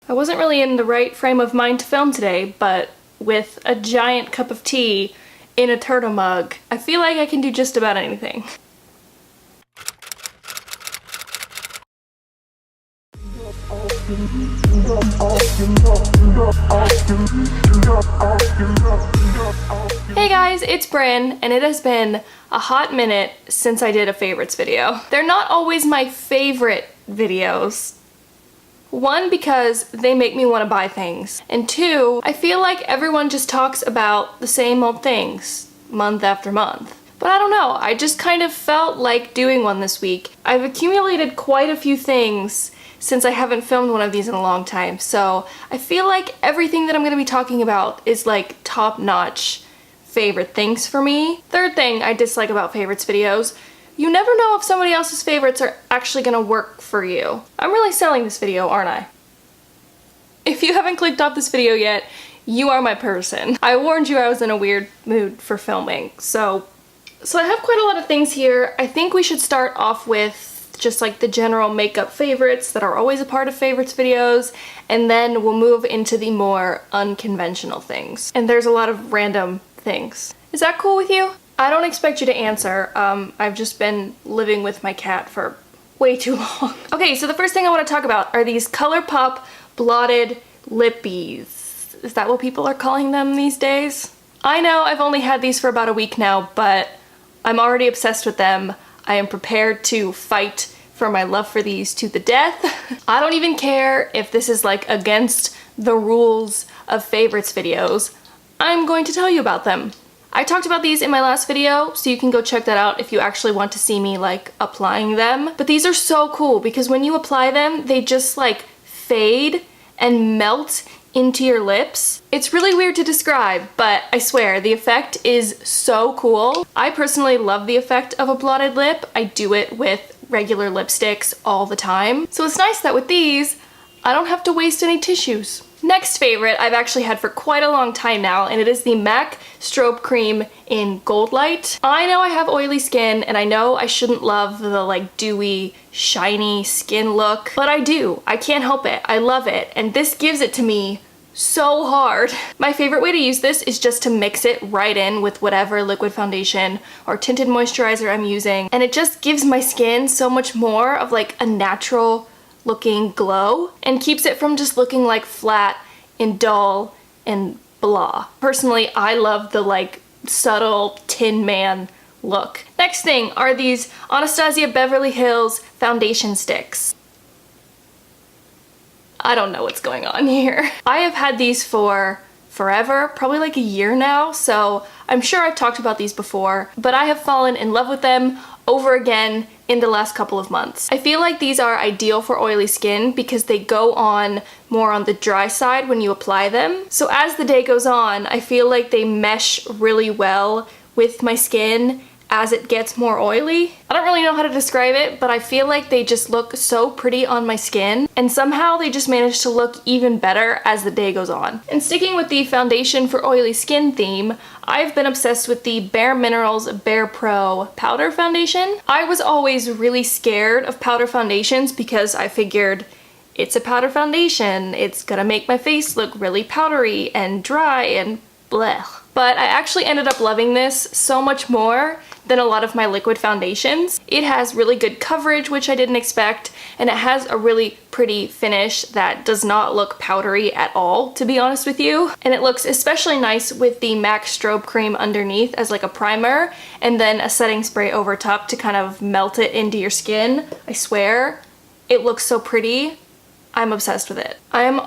I wasn't really in the right frame of mind to film today, but with a giant cup of tea in a turtle mug, I feel like I can do just about anything. Hey guys, it's Bryn, and it has been a hot minute since I did a favorites video. They're not always my favorite videos. One, because they make me want to buy things, and two, I feel like everyone just talks about the same old things month after month. But I don't know, I just kind of felt like doing one this week. I've accumulated quite a few things since I haven't filmed one of these in a long time, so I feel like everything that I'm going to be talking about is like top-notch favorite things for me. Third thing I dislike about favorites videos: you never know if somebody else's favorites are actually gonna work for you. I'm really selling this video, aren't I? If you haven't clicked off this video yet, you are my person. I warned you I was in a weird mood for filming, so I have quite a lot of things here. I think we should start off with just like the general makeup favorites that are always a part of favorites videos, and then we'll move into the more unconventional things. And there's a lot of random things. Is that cool with you? I don't expect you to answer. I've just been living with my cat for way too long. Okay, so the first thing I want to talk about are these ColourPop Blotted Lippies. Is that what people are calling them these days? I know I've only had these for about a week now, but I'm already obsessed with them. I am prepared to fight for my love for these to the death. I don't even care if this is like against the rules of favorites videos. I'm going to tell you about them. I talked about these in my last video, so you can go check that out if you actually want to see me like applying them. But these are so cool because when you apply them, they just like fade and melt into your lips. It's really weird to describe, but I swear the effect is so cool. I personally love the effect of a blotted lip. I do it with regular lipsticks all the time. So it's nice that with these, I don't have to waste any tissues. Next favorite I've actually had for quite a long time now, and it is the MAC Strobe Cream in Gold Light. I know I have oily skin, and I know I shouldn't love the like dewy, shiny skin look, but I do. I can't help it. I love it, and this gives it to me so hard. My favorite way to use this is just to mix it right in with whatever liquid foundation or tinted moisturizer I'm using, and it just gives my skin so much more of like a natural looking glow and keeps it from just looking like flat and dull and blah. Personally, I love the like subtle Tin Man look. Next thing are these Anastasia Beverly Hills foundation sticks. I don't know what's going on here. I have had these for forever, probably like a year now, so I'm sure I've talked about these before, but I have fallen in love with them over again in the last couple of months. I feel like these are ideal for oily skin because they go on more on the dry side when you apply them. So as the day goes on, I feel like they mesh really well with my skin as it gets more oily. I don't really know how to describe it, but I feel like they just look so pretty on my skin, and somehow they just manage to look even better as the day goes on. And sticking with the foundation for oily skin theme, I've been obsessed with the Bare Minerals Bare Pro Powder Foundation. I was always really scared of powder foundations because I figured it's a powder foundation, it's gonna make my face look really powdery and dry and blech. But I actually ended up loving this so much more than a lot of my liquid foundations. It has really good coverage, which I didn't expect, and it has a really pretty finish that does not look powdery at all, to be honest with you. And it looks especially nice with the MAC Strobe Cream underneath as like a primer, and then a setting spray over top to kind of melt it into your skin. I swear, it looks so pretty. I'm obsessed with it. I am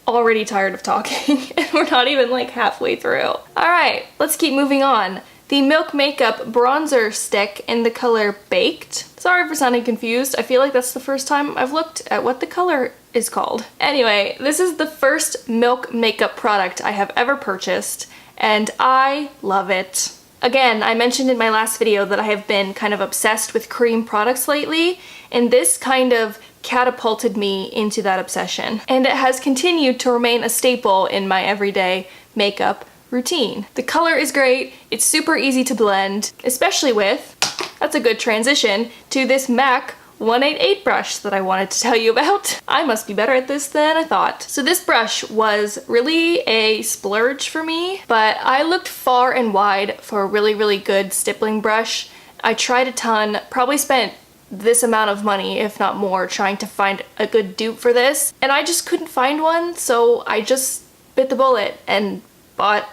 already tired of talking, and we're not even like halfway through. Alright, let's keep moving on. The Milk Makeup Bronzer Stick in the color Baked. Sorry for sounding confused. I feel like that's the first time I've looked at what the color is called. Anyway, this is the first Milk makeup product I have ever purchased, and I love it. Again, I mentioned in my last video that I have been kind of obsessed with cream products lately, and this kind of catapulted me into that obsession. And it has continued to remain a staple in my everyday makeup routine. The color is great, it's super easy to blend, especially with, that's a good transition, to this MAC 188 brush that I wanted to tell you about. I must be better at this than I thought. So this brush was really a splurge for me, but I looked far and wide for a really, really good stippling brush. I tried a ton, probably spent this amount of money, if not more, trying to find a good dupe for this, and I just couldn't find one, so I just bit the bullet and bought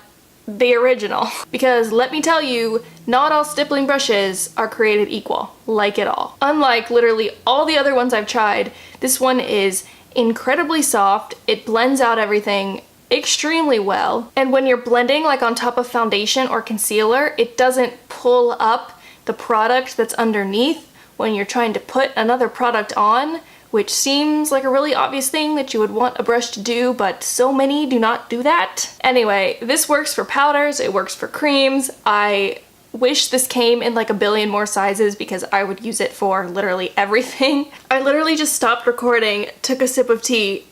the original. Because let me tell you, not all stippling brushes are created equal, like at all. Unlike literally all the other ones I've tried, this one is incredibly soft, it blends out everything extremely well, and when you're blending like on top of foundation or concealer, it doesn't pull up the product that's underneath when you're trying to put another product on, which seems like a really obvious thing that you would want a brush to do, but so many do not do that. Anyway, this works for powders, it works for creams. I wish this came in like a billion more sizes because I would use it for literally everything. I literally just stopped recording, took a sip of tea,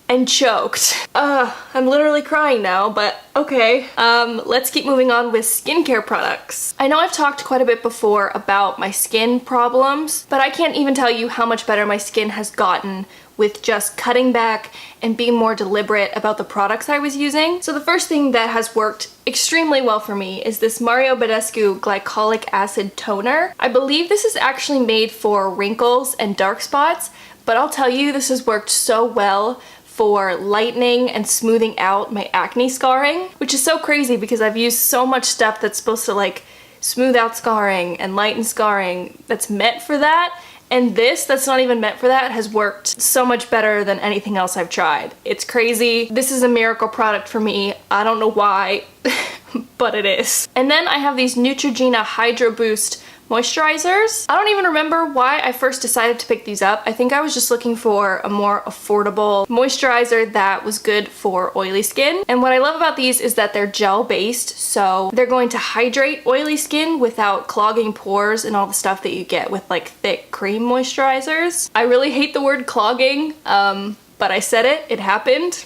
and choked. I'm literally crying now, but okay. Let's keep moving on with skincare products. I know I've talked quite a bit before about my skin problems, but I can't even tell you how much better my skin has gotten with just cutting back and being more deliberate about the products I was using. So the first thing that has worked extremely well for me is this Mario Badescu Glycolic Acid Toner. I believe this is actually made for wrinkles and dark spots, but I'll tell you, this has worked so well for lightening and smoothing out my acne scarring, which is so crazy because I've used so much stuff that's supposed to like smooth out scarring and lighten scarring that's meant for that, and this that's not even meant for that has worked so much better than anything else I've tried. It's crazy. This is a miracle product for me. I don't know why, but it is. And then I have these Neutrogena Hydro Boost moisturizers. I don't even remember why I first decided to pick these up. I think I was just looking for a more affordable moisturizer that was good for oily skin. And what I love about these is that they're gel based, so they're going to hydrate oily skin without clogging pores and all the stuff that you get with like thick cream moisturizers. I really hate the word clogging, but I said it, it happened.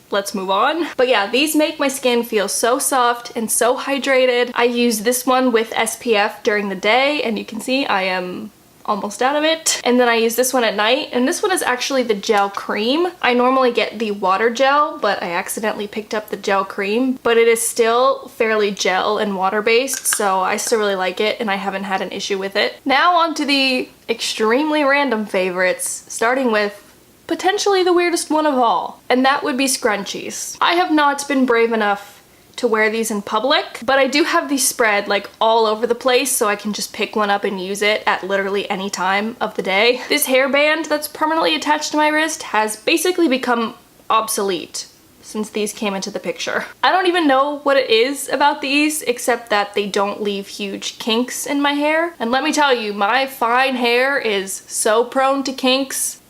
Let's move on. But yeah, these make my skin feel so soft and so hydrated. I use this one with SPF during the day, and you can see I am almost out of it. And then I use this one at night, and this one is actually the gel cream. I normally get the water gel, but I accidentally picked up the gel cream, but it is still fairly gel and water based, so I still really like it and I haven't had an issue with it. Now on to the extremely random favorites, starting with potentially the weirdest one of all, and that would be scrunchies. I have not been brave enough to wear these in public, but I do have these spread like all over the place so I can just pick one up and use it at literally any time of the day. This hairband that's permanently attached to my wrist has basically become obsolete since these came into the picture. I don't even know what it is about these except that they don't leave huge kinks in my hair, and let me tell you, my fine hair is so prone to kinks.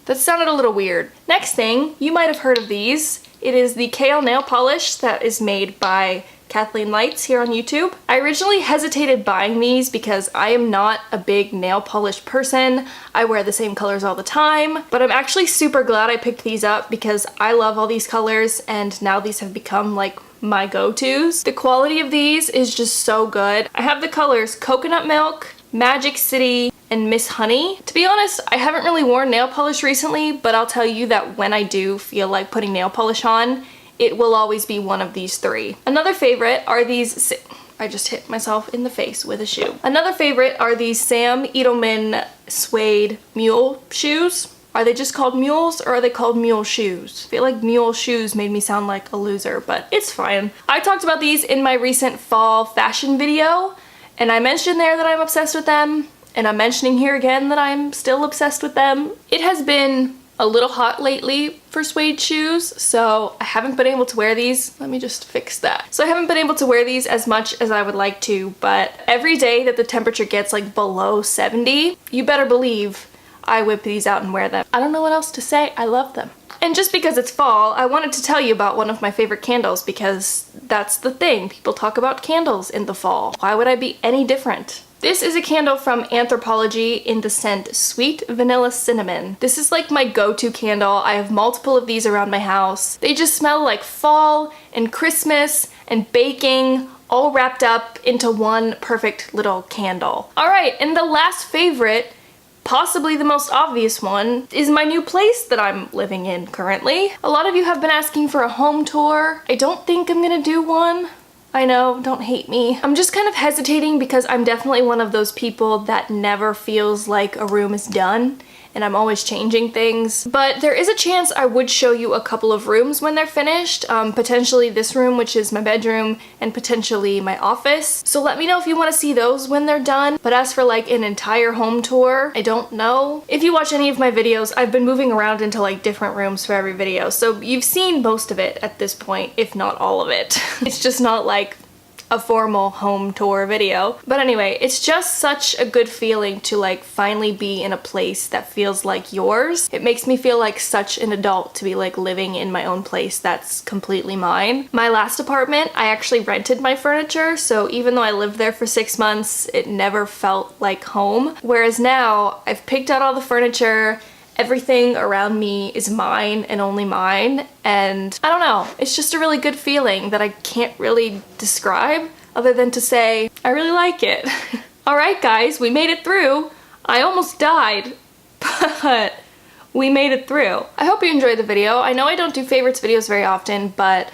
That sounded a little weird. Next thing, you might have heard of these. It is the Kale nail polish that is made by Kathleen Lights here on YouTube. I originally hesitated buying these because I am not a big nail polish person. I wear the same colors all the time, but I'm actually super glad I picked these up because I love all these colors and now these have become like my go-tos. The quality of these is just so good. I have the colors Coconut Milk, Magic City, and Miss Honey. To be honest, I haven't really worn nail polish recently, but I'll tell you that when I do feel like putting nail polish on, it will always be one of these three. Another favorite are these, I just hit myself in the face with a shoe. Another favorite are these Sam Edelman suede mule shoes. Are they just called mules or are they called mule shoes? I feel like mule shoes made me sound like a loser, but it's fine. I talked about these in my recent fall fashion video, and I mentioned there that I'm obsessed with them, and I'm mentioning here again that I'm still obsessed with them. It has been a little hot lately for suede shoes, so I haven't been able to wear these. Let me just fix that. So I haven't been able to wear these as much as I would like to, but every day that the temperature gets like below 70, you better believe I whip these out and wear them. I don't know what else to say, I love them. And just because it's fall, I wanted to tell you about one of my favorite candles because that's the thing. People talk about candles in the fall. Why would I be any different? This is a candle from Anthropologie in the scent Sweet Vanilla Cinnamon. This is like my go-to candle. I have multiple of these around my house. They just smell like fall and Christmas and baking all wrapped up into one perfect little candle. All right, and the last favorite, possibly the most obvious one, is my new place that I'm living in currently. A lot of you have been asking for a home tour. I don't think I'm gonna do one. I know, don't hate me. I'm just kind of hesitating because I'm definitely one of those people that never feels like a room is done, and I'm always changing things. But there is a chance I would show you a couple of rooms when they're finished. Potentially this room, which is my bedroom, and potentially my office. So let me know if you want to see those when they're done. But as for like an entire home tour, I don't know. If you watch any of my videos, I've been moving around into like different rooms for every video. So you've seen most of it at this point, if not all of it. It's just not like a formal home tour video. But anyway, it's just such a good feeling to like finally be in a place that feels like yours. It makes me feel like such an adult to be like living in my own place that's completely mine. My last apartment, I actually rented my furniture, so even though I lived there for 6 months, it never felt like home. Whereas now, I've picked out all the furniture, everything around me is mine and only mine, and I don't know, it's just a really good feeling that I can't really describe other than to say, I really like it. Alright guys, we made it through. I almost died, but we made it through. I hope you enjoyed the video. I know I don't do favorites videos very often, but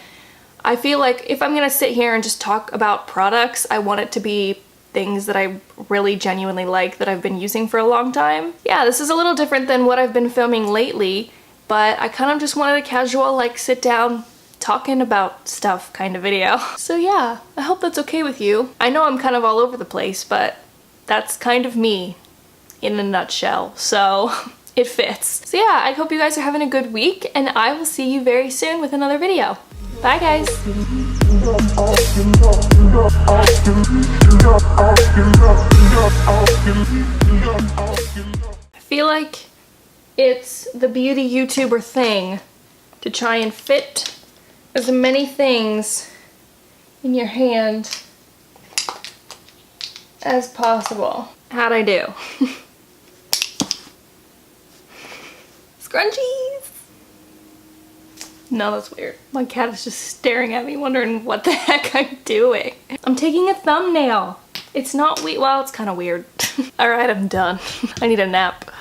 I feel like if I'm gonna sit here and just talk about products, I want it to be things that I really genuinely like that I've been using for a long time. Yeah, this is a little different than what I've been filming lately, but I kind of just wanted a casual, like, sit down, talking about stuff kind of video. So yeah, I hope that's okay with you. I know I'm kind of all over the place, but that's kind of me in a nutshell, so it fits. So yeah, I hope you guys are having a good week, and I will see you very soon with another video. Bye guys! I feel like it's the beauty YouTuber thing to try and fit as many things in your hand as possible. How'd I do? Scrunchies! No, that's weird. My cat is just staring at me wondering what the heck I'm doing. I'm taking a thumbnail. It's not well, it's kind of weird. Alright, I'm done. I need a nap.